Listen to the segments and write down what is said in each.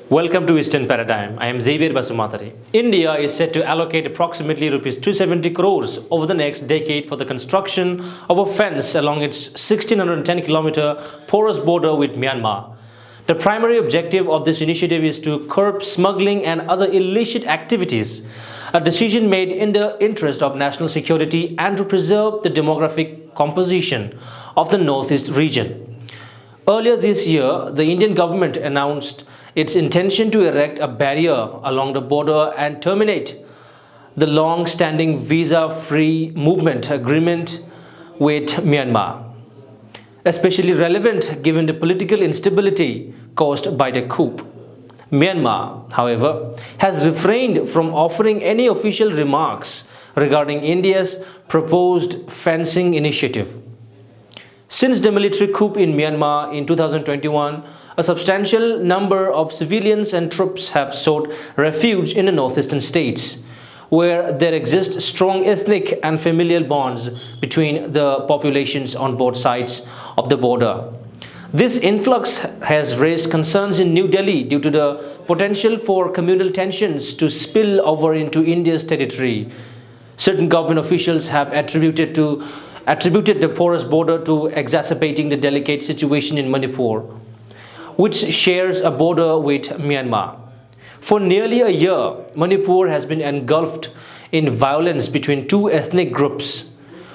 Welcome to Eastern Paradigm. I am Xavier Basumatari. India is set to allocate approximately rupees 270 crores over the next decade for the construction of a fence along its 1610-kilometer porous border with Myanmar. The primary objective of this initiative is to curb smuggling and other illicit activities, a decision made in the interest of national security and to preserve the demographic composition of the northeast region. Earlier this year, the Indian government announced its intention to erect a barrier along the border and terminate the long-standing visa-free movement agreement with Myanmar, especially relevant given the political instability caused by the coup. Myanmar, however, has refrained from offering any official remarks regarding India's proposed fencing initiative. Since the military coup in Myanmar in 2021, a substantial number of civilians and troops have sought refuge in the northeastern states, where there exist strong ethnic and familial bonds between the populations on both sides of the border. This influx has raised concerns in New Delhi due to the potential for communal tensions to spill over into India's territory. Certain government officials have attributed the porous border to exacerbating the delicate situation in Manipur, which shares a border with Myanmar. For nearly a year, Manipur has been engulfed in violence between two ethnic groups,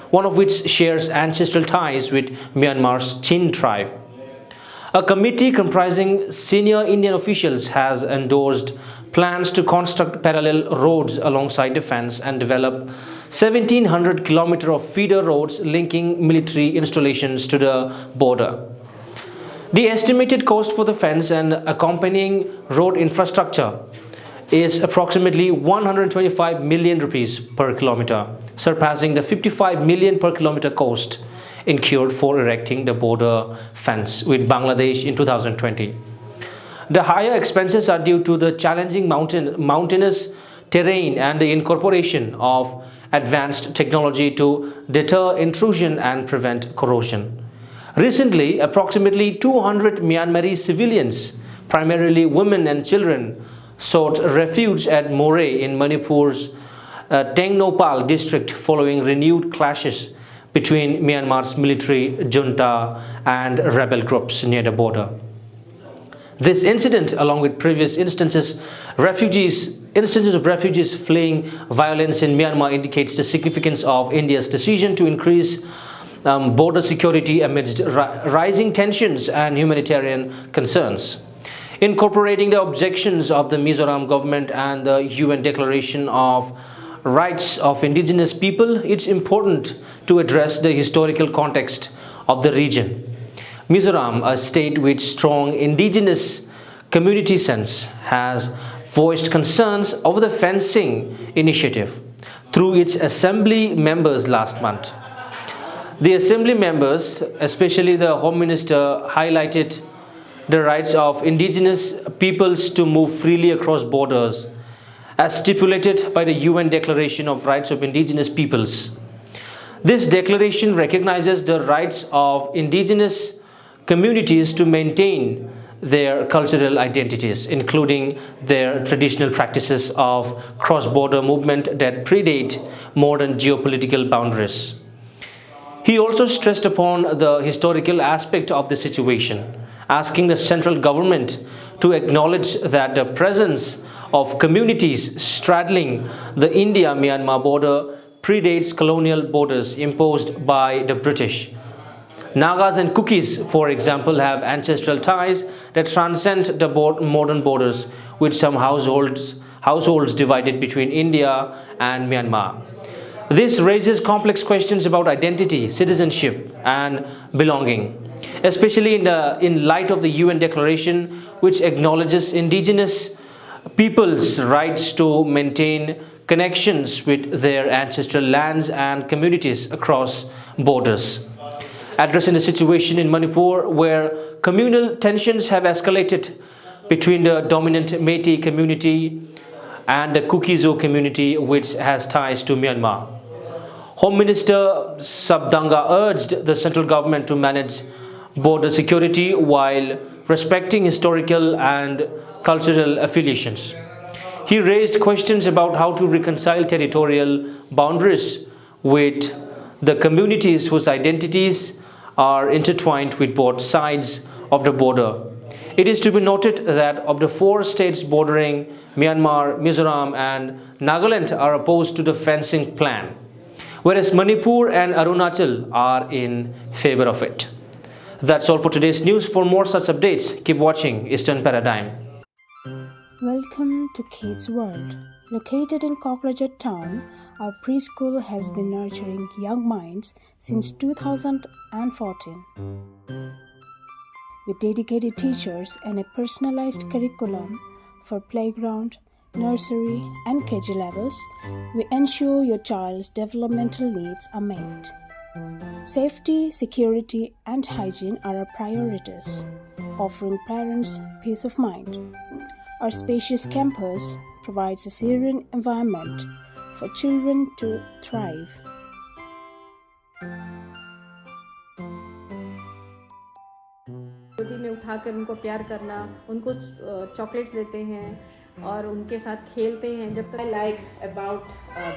one of which shares ancestral ties with Myanmar's Chin tribe. A committee comprising senior Indian officials has endorsed plans to construct parallel roads alongside the fence and develop 1,700 kilometers of feeder roads linking military installations to the border. The estimated cost for the fence and accompanying road infrastructure is approximately 125 million rupees per kilometer, surpassing the 55 million per kilometer cost incurred for erecting the border fence with Bangladesh in 2020. The higher expenses are due to the challenging mountainous terrain and the incorporation of advanced technology to deter intrusion and prevent corrosion. Recently, approximately 200 Myanmari civilians, primarily women and children, sought refuge at Moreh in Manipur's Tengnopal district following renewed clashes between Myanmar's military junta and rebel groups near the border. This incident, along with previous instances of refugees fleeing violence in Myanmar, indicates the significance of India's decision to increase border security amidst rising tensions and humanitarian concerns. Incorporating the objections of the Mizoram government and the UN Declaration of Rights of Indigenous People, it's important to address the historical context of the region. Mizoram, a state with strong indigenous community sense, has voiced concerns over the fencing initiative through its assembly members last month. The assembly members, especially the Home Minister, highlighted the rights of indigenous peoples to move freely across borders, as stipulated by the UN Declaration of Rights of Indigenous Peoples. This declaration recognizes the rights of indigenous communities to maintain their cultural identities, including their traditional practices of cross-border movement that predate modern geopolitical boundaries. He also stressed upon the historical aspect of the situation, asking the central government to acknowledge that the presence of communities straddling the India-Myanmar border predates colonial borders imposed by the British. Nagas and Kukis, for example, have ancestral ties that transcend the modern borders, with some households divided between India and Myanmar. This raises complex questions about identity, citizenship, and belonging, especially in light of the UN Declaration, which acknowledges indigenous people's rights to maintain connections with their ancestral lands and communities across borders. Addressing the situation in Manipur, where communal tensions have escalated between the dominant Métis community and the Kuki-Zo community, which has ties to Myanmar. Home Minister Sabdanga urged the central government to manage border security while respecting historical and cultural affiliations. He raised questions about how to reconcile territorial boundaries with the communities whose identities are intertwined with both sides of the border. It is to be noted that of the four states bordering Myanmar, Mizoram, and Nagaland are opposed to the fencing plan, whereas Manipur and Arunachal are in favor of it. That's all for today's news. For more such updates, keep watching Eastern Paradigm. Welcome to Kate's World. Located in Cockroach Town, our preschool has been nurturing young minds since 2014. With dedicated teachers and a personalized curriculum for playground, nursery, and KG levels, we ensure your child's developmental needs are met. Safety, security, and hygiene are our priorities, offering parents peace of mind. Our spacious campus provides a serene environment for children to thrive. गोदी में उठाकर उनको प्यार करना, उनको chocolates देते हैं और उनके साथ खेलते हैं जब तक. I like about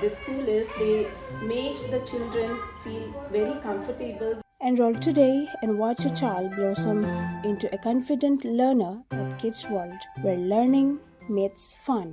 this school is they make the children feel very comfortable. Enroll today and watch your child blossom into a confident learner at Kids World, where learning meets fun.